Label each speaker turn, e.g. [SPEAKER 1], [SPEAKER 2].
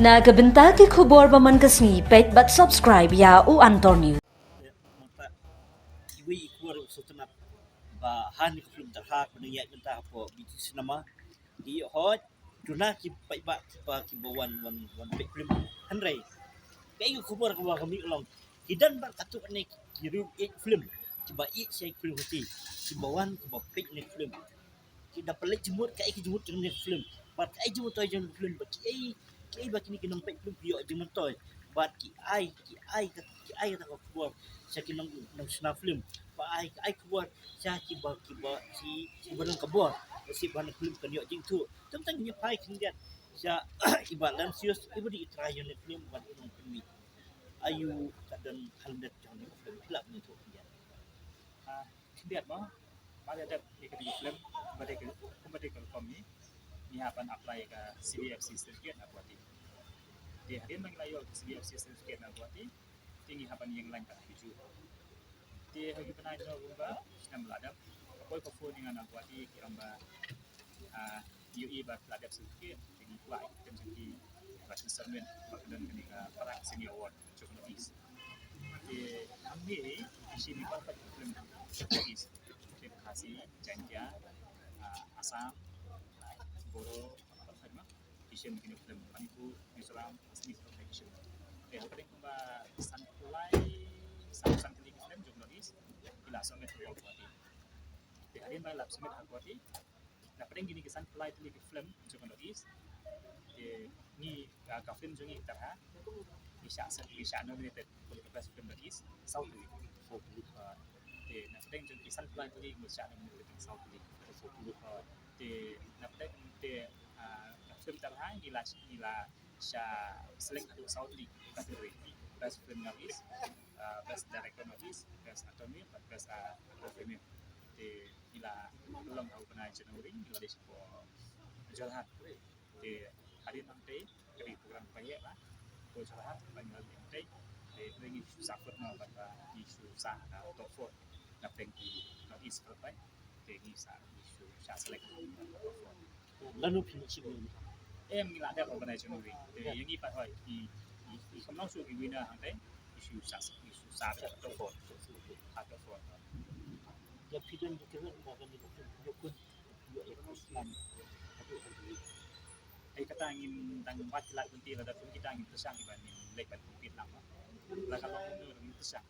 [SPEAKER 1] Nagabenta ki khubor baman kasni pet but subscribe ya u Antor News.
[SPEAKER 2] Mata iwi ikur sutunat ba han ko film terhak menyak mentah po biti sinema di hot tuna ki ba ki bawan wan pe film hanrei kai ko khubor ko kami ulang hidan bar katuk ne kiru film coba saya film hati ki bawan ko ba pe ne film ki dapat lek jemut kai ki jemut ne film bat kai jemut toy jen film ba ki ba kini kinong pe film yo jemut toy bat ki ai kata ko khubor saya kinong nang sna film ba ai khubor saya ki ba si barang kabor si barang film kan yo jing tu tentang ni pai kindian saya ibat dan sius ibu di try ne film bat nong film ayu kadan haldet jang ni film hilap ni tu kindian
[SPEAKER 3] Lihat mo, pada ada ikut film, pada ke kami, ni akan apply ke CBFC certificate nak buat ini. Di hari ini mengayu CBFC certificate nak buat ini, tinggi akan yang lain tak hiju. Di hari pernah itu rumah, sedang meladap, apa kau dengan nak buat ini, kira UE berladap certificate, tinggi kuat, dan jadi bahasa sermen, bahkan ketika para senior award, cukup lebih. Di kami di sini dapat film Bugis, Terima kasih, Janja, Assam, Boro, apa sahaja, Asian begini film, Manipur, Mizoram, Asli seperti Asian. Hari ini kita santai, santai film jurnalis, kita summit film buati. Hari ini kita summit buati. Dapat yang gini kita santai film jurnalis. Ni ka film jungi terha, bisa nominated untuk best film jurnalis, South League. Napdeng jung isan plan tuli musya ng mga South League. Napdeng film terhang nila siya select to South League category. Best film novice, best director novice, best actor novice, best film. Nila ulang tahun pernah Januari nila di sebuah jalanan. Hari nanti dari program banyak lah. Jalanan banyak nanti. Dengan sakit nak pada isu sah atau for napeng di notis berapa dengan isu sah select
[SPEAKER 2] lalu pinci ni
[SPEAKER 3] mila ada organisasi ni yang ini pak di kamu langsung di wina nanti isu sah atau for
[SPEAKER 2] ya pidon dikira bahkan di yukun yo Islam
[SPEAKER 3] ai kata ingin tanggung wajib kunti ada pun kita ingin tersang dibanding lebat kumpit lama lah kalau menurut tersang